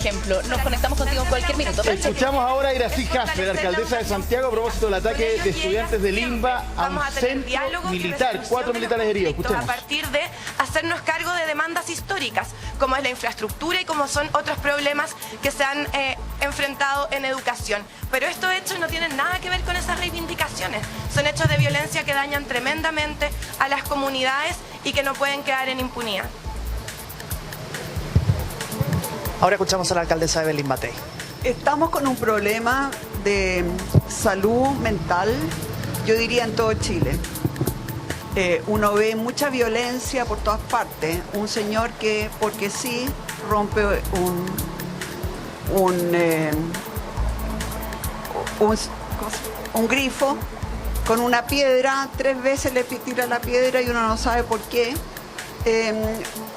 ejemplo, nos conectamos contigo en cualquier minuto. Escuchamos ahora a Iracy Hasler, alcaldesa de Santiago, a propósito del ataque de estudiantes de Limba a un centro militar. 4 militares heridos. Escuchemos. A partir de hacernos cargo de demandas históricas, como es la infraestructura y como son otros problemas que se han enfrentado en educación. Pero estos hechos no tienen nada que ver con esas reivindicaciones. Son hechos de violencia que dañan tremendamente a las comunidades y que no pueden quedar en impunidad. Ahora escuchamos a la alcaldesa Evelyn Matei. Estamos con un problema de salud mental, yo diría en todo Chile. Uno ve mucha violencia por todas partes. Un señor que, porque sí, rompe un grifo con una piedra, 3 veces le tira la piedra y uno no sabe por qué.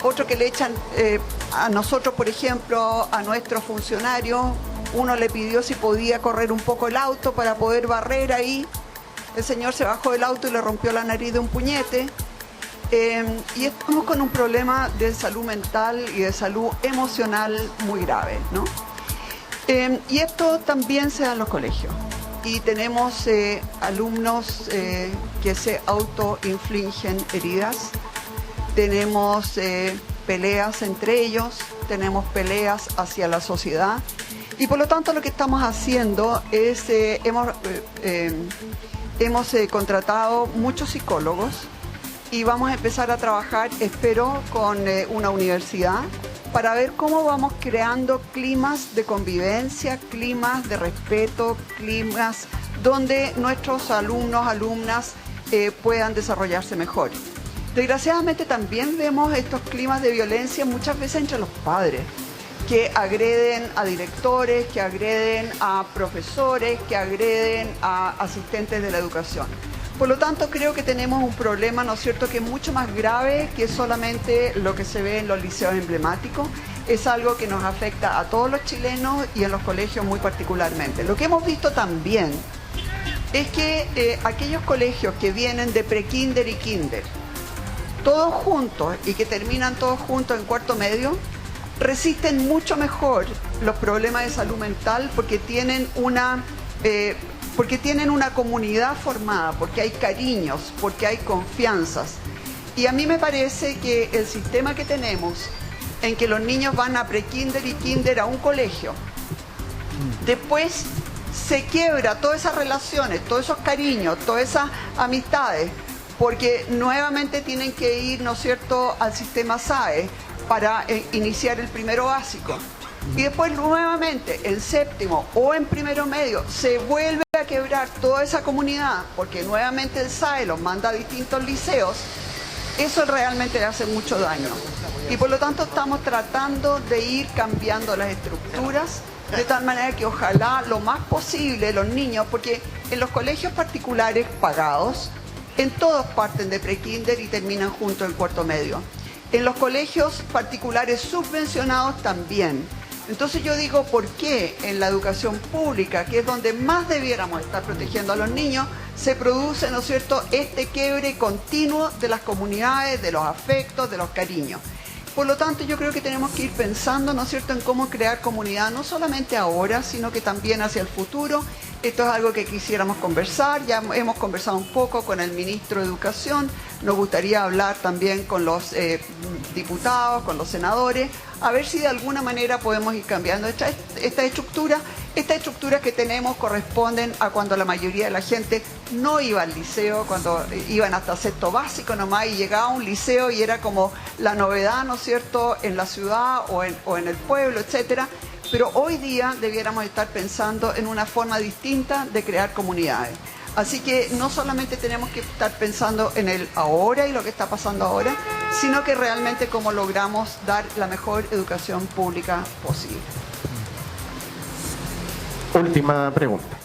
Otro que le echan a nosotros, por ejemplo, a nuestros funcionarios, uno le pidió si podía correr un poco el auto para poder barrer ahí. El señor se bajó del auto y le rompió la nariz de un puñete. Y estamos con un problema de salud mental y de salud emocional muy grave, ¿no? Y esto también se da en los colegios. Y tenemos alumnos que se autoinfligen heridas. Tenemos peleas entre ellos, tenemos peleas hacia la sociedad y por lo tanto lo que estamos haciendo es, hemos contratado muchos psicólogos y vamos a empezar a trabajar, espero, con una universidad para ver cómo vamos creando climas de convivencia, climas de respeto, climas donde nuestros alumnos, alumnas puedan desarrollarse mejor. Desgraciadamente también vemos estos climas de violencia muchas veces entre los padres, que agreden a directores, que agreden a profesores, que agreden a asistentes de la educación. Por lo tanto, creo que tenemos un problema, ¿no es cierto?, que es mucho más grave que solamente lo que se ve en los liceos emblemáticos. Es algo que nos afecta a todos los chilenos y en los colegios muy particularmente. Lo que hemos visto también es que aquellos colegios que vienen de prekinder y kinder, todos juntos y que terminan todos juntos en cuarto medio, resisten mucho mejor los problemas de salud mental porque tienen una comunidad formada, porque hay cariños, porque hay confianzas. Y a mí me parece que el sistema que tenemos, en que los niños van a prekinder y kinder a un colegio, después se quiebra todas esas relaciones, todos esos cariños, todas esas amistades, porque nuevamente tienen que ir, ¿no es cierto?, al sistema SAE para iniciar el primero básico. Y después nuevamente en séptimo o en primero medio se vuelve a quebrar toda esa comunidad, porque nuevamente el SAE los manda a distintos liceos. Eso realmente le hace mucho daño. Y por lo tanto estamos tratando de ir cambiando las estructuras, de tal manera que ojalá lo más posible los niños, porque en los colegios particulares pagados, en todos parten de prekinder y terminan juntos en cuarto medio. En los colegios particulares subvencionados también. Entonces yo digo, ¿por qué en la educación pública, que es donde más debiéramos estar protegiendo a los niños, se produce, ¿no es cierto?, este quiebre continuo de las comunidades, de los afectos, de los cariños? Por lo tanto, yo creo que tenemos que ir pensando, ¿no es cierto?, en cómo crear comunidad, no solamente ahora, sino que también hacia el futuro. Esto es algo que quisiéramos conversar, ya hemos conversado un poco con el ministro de Educación, nos gustaría hablar también con los diputados, con los senadores, a ver si de alguna manera podemos ir cambiando esta estructura. Estas estructuras que tenemos corresponden a cuando la mayoría de la gente no iba al liceo, cuando iban hasta sexto básico nomás y llegaba a un liceo y era como la novedad, ¿no es cierto?, en la ciudad o en el pueblo, etcétera. Pero hoy día debiéramos estar pensando en una forma distinta de crear comunidades. Así que no solamente tenemos que estar pensando en el ahora y lo que está pasando ahora, sino que realmente cómo logramos dar la mejor educación pública posible. Última pregunta.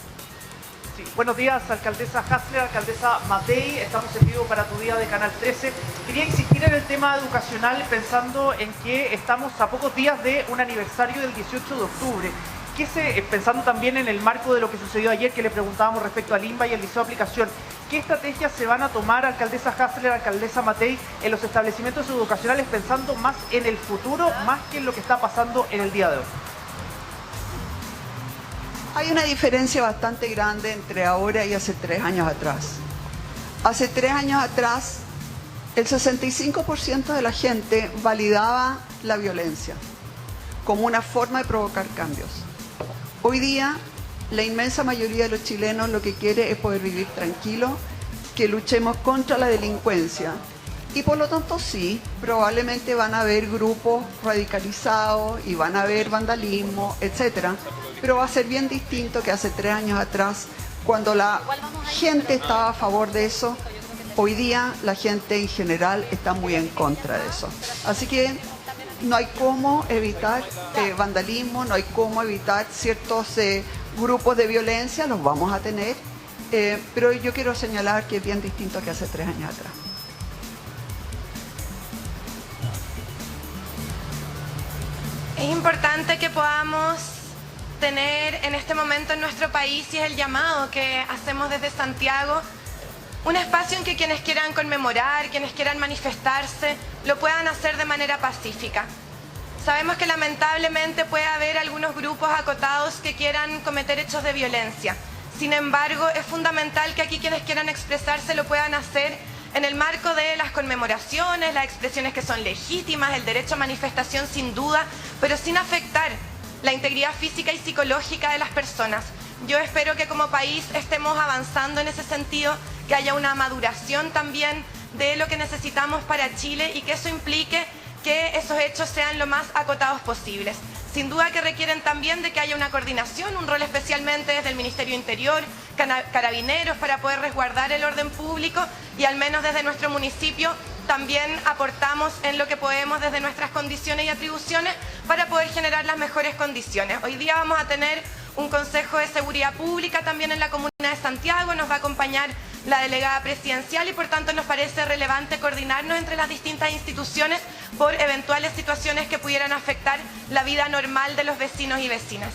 Sí. Buenos días, alcaldesa Hasler, alcaldesa Matei. Estamos en vivo para Tu Día de Canal 13. Quería insistir en el tema educacional pensando en que estamos a pocos días de un aniversario del 18 de octubre. Pensando también en el marco de lo que sucedió ayer, que le preguntábamos respecto a Limba y el liceo de aplicación, ¿qué estrategias se van a tomar, alcaldesa Hasler, alcaldesa Matei, en los establecimientos educacionales pensando más en el futuro, más que en lo que está pasando en el día de hoy? Hay una diferencia bastante grande entre ahora y hace 3 años atrás. Hace 3 años atrás, el 65% de la gente validaba la violencia como una forma de provocar cambios. Hoy día, la inmensa mayoría de los chilenos lo que quiere es poder vivir tranquilo, que luchemos contra la delincuencia. Y por lo tanto sí, probablemente van a haber grupos radicalizados y van a haber vandalismo, etcétera. Pero va a ser bien distinto que hace 3 años atrás, cuando la gente estaba a favor de eso. Hoy día la gente en general está muy en contra de eso. Así que no hay cómo evitar vandalismo, no hay cómo evitar ciertos grupos de violencia, los vamos a tener. Pero yo quiero señalar que es bien distinto que hace 3 años atrás. Es importante que podamos tener en este momento en nuestro país, y es el llamado que hacemos desde Santiago, un espacio en que quienes quieran conmemorar, quienes quieran manifestarse, lo puedan hacer de manera pacífica. Sabemos que lamentablemente puede haber algunos grupos acotados que quieran cometer hechos de violencia. Sin embargo, es fundamental que aquí quienes quieran expresarse lo puedan hacer en el marco de las conmemoraciones, las expresiones que son legítimas, el derecho a manifestación sin duda, pero sin afectar la integridad física y psicológica de las personas. Yo espero que como país estemos avanzando en ese sentido, que haya una maduración también de lo que necesitamos para Chile y que eso implique que esos hechos sean lo más acotados posibles. Sin duda que requieren también de que haya una coordinación, un rol especialmente desde el Ministerio Interior, Carabineros, para poder resguardar el orden público, y al menos desde nuestro municipio también aportamos en lo que podemos desde nuestras condiciones y atribuciones para poder generar las mejores condiciones. Hoy día vamos a tener un Consejo de Seguridad Pública también en la Comuna de Santiago, nos va a acompañar la delegada presidencial y por tanto nos parece relevante coordinarnos entre las distintas instituciones por eventuales situaciones que pudieran afectar la vida normal de los vecinos y vecinas.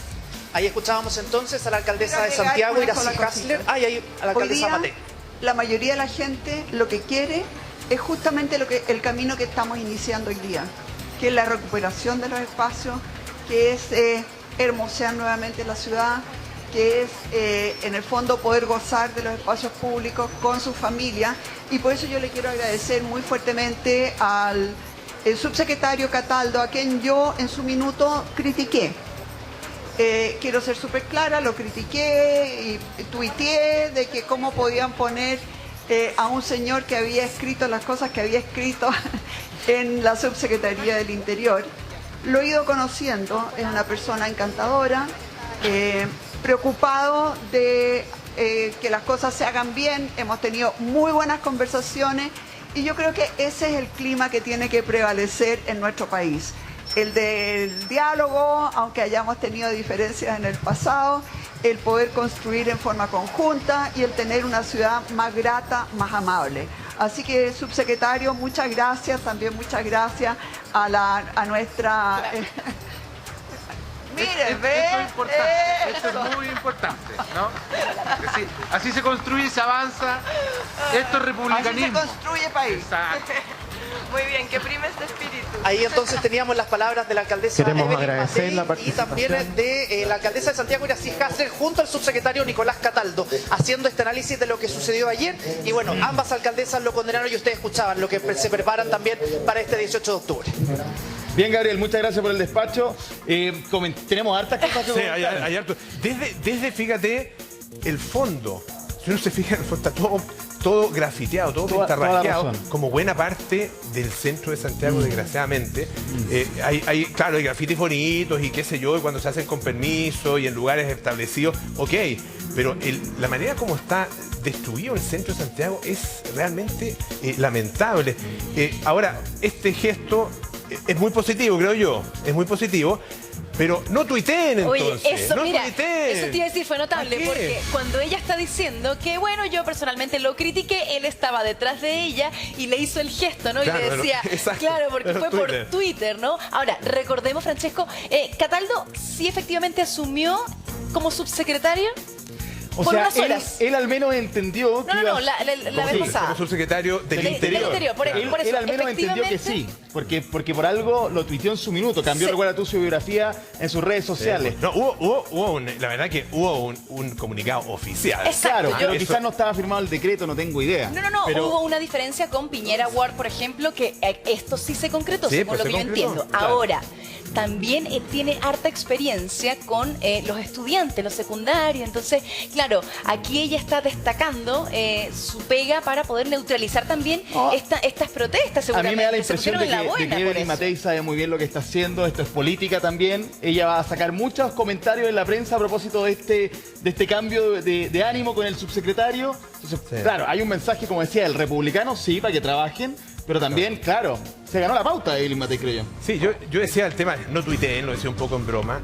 Ahí escuchábamos entonces a la alcaldesa de Santiago, Iracy Hasler, y ahí a la alcaldesa Matei. La mayoría de la gente lo que quiere es justamente el camino que estamos iniciando hoy día, que es la recuperación de los espacios, que es hermosear nuevamente la ciudad, que es en el fondo poder gozar de los espacios públicos con su familia, y por eso yo le quiero agradecer muy fuertemente al subsecretario Cataldo, a quien yo en su minuto critiqué. Quiero ser súper clara, lo critiqué y tuiteé de que cómo podían poner a un señor que había escrito las cosas que había escrito en la Subsecretaría del Interior. Lo he ido conociendo, es una persona encantadora, preocupado de que las cosas se hagan bien, hemos tenido muy buenas conversaciones y yo creo que ese es el clima que tiene que prevalecer en nuestro país. El del diálogo, aunque hayamos tenido diferencias en el pasado, el poder construir en forma conjunta y el tener una ciudad más grata, más amable. Así que, subsecretario, muchas gracias, también muchas gracias a nuestra... Mire, ve. Esto es importante, esto es muy importante, ¿no? Así se construye y se avanza. Esto es republicanismo. Así se construye país. Exacto. Muy bien, que prime este espíritu. Ahí entonces teníamos las palabras de la alcaldesa Queremos Evelyn agradecer Matei la y participación también de la alcaldesa de Santiago, Iracy Hasler, junto al subsecretario Nicolás Cataldo, haciendo este análisis de lo que sucedió ayer. Y bueno, ambas alcaldesas lo condenaron y ustedes escuchaban lo que se preparan también para este 18 de octubre. Bien, Gabriel, muchas gracias por el despacho. Tenemos hartas cosas que Sí, comentar. hay harto. Desde, fíjate, el fondo. Si uno se fija, el fondo está todo grafiteado, todo pintarrajeado, como buena parte del centro de Santiago, desgraciadamente. Claro, hay grafitis bonitos y qué sé yo, y cuando se hacen con permiso y en lugares establecidos, ok. Pero la manera como está destruido el centro de Santiago es realmente lamentable. Ahora, este gesto es muy positivo, creo yo. Es muy positivo. Pero no tuiteen entonces. Oye, eso, no mira, tuiteen. eso te iba a decir, fue notable, porque cuando ella está diciendo que, bueno, yo personalmente lo critiqué, él estaba detrás de ella y le hizo el gesto, ¿no? Claro, y le decía, exacto, claro, porque fue Twitter. por Twitter, ¿no? Ahora, recordemos, Francesco, Cataldo sí efectivamente asumió como subsecretario. O por sea, unas horas. él al menos entendió que No, la vez pasada. Como subsecretario del Interior. Por él al menos entendió que efectivamente, sí. Porque por algo lo tuiteó en su minuto. Cambió, recuerda tú, su biografía en sus redes sociales. No, la verdad que hubo un comunicado oficial. Exacto, Claro, pero quizás no estaba firmado el decreto, no tengo idea. No, pero... hubo una diferencia con Piñera Ward, por ejemplo, que esto sí se concretó, Sí, según pues lo que se yo concretó, entiendo. claro. Ahora, también tiene harta experiencia con los estudiantes, los secundarios. Entonces, claro, aquí ella está destacando su pega para poder neutralizar también estas protestas, A seguramente. mí me da la Se impresión de pusieron en la que buena por Evelyn eso. Matei sabe muy bien lo que está haciendo. Esto es política también. Ella va a sacar muchos comentarios en la prensa a propósito de este cambio de ánimo con el subsecretario. Entonces, claro, hay un mensaje, como decía, del republicano, sí, para que trabajen. Pero también, claro, se ganó la pauta Evelyn Matei, creo yo. Sí, yo decía el tema, no tuiteé, lo decía un poco en broma,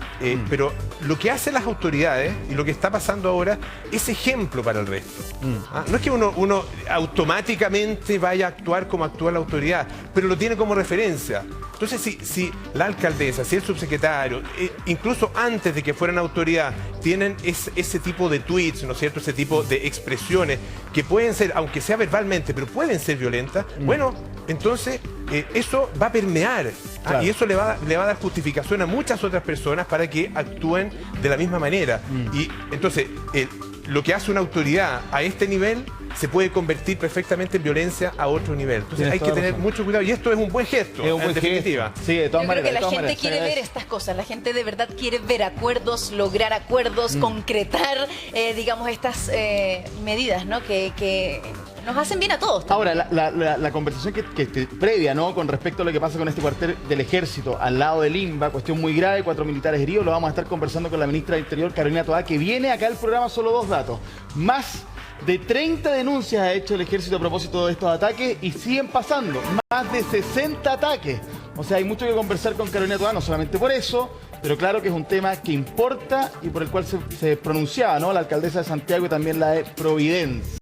pero lo que hacen las autoridades y lo que está pasando ahora es ejemplo para el resto. No es que uno automáticamente vaya a actuar como actúa la autoridad, pero lo tiene como referencia. Entonces, si la alcaldesa, si el subsecretario, incluso antes de que fueran autoridad, tienen ese tipo de tweets, ¿no es cierto?, ese tipo de expresiones que pueden ser, aunque sea verbalmente, pero pueden ser violentas, bueno, entonces eso va a permear. Claro. Y eso le va a dar justificación a muchas otras personas para que actúen de la misma manera. Y entonces, lo que hace una autoridad a este nivel se puede convertir perfectamente en violencia a otro nivel. Entonces Tienes hay que toda tener razón. mucho cuidado. Y esto es un buen gesto, Es un buen en definitiva. gesto. Sí, de todas Yo creo maneras. que la de todas gente maneras, quiere se ver agradece. estas cosas, la gente de verdad quiere ver acuerdos, lograr acuerdos, concretar, digamos, estas medidas, ¿no? Que nos hacen bien a todos. también. Ahora, la conversación que previa, ¿no?, con respecto a lo que pasa con este cuartel del ejército al lado de Limba, cuestión muy grave, 4 militares heridos, lo vamos a estar conversando con la ministra del Interior, Carolina Toá, que viene acá al programa. Solo 2 datos. Más de 30 denuncias ha hecho el ejército a propósito de estos ataques y siguen pasando. Más de 60 ataques. O sea, hay mucho que conversar con Carolina Toá, no solamente por eso, pero claro que es un tema que importa y por el cual se pronunciaba, ¿no?, la alcaldesa de Santiago y también la de Providencia.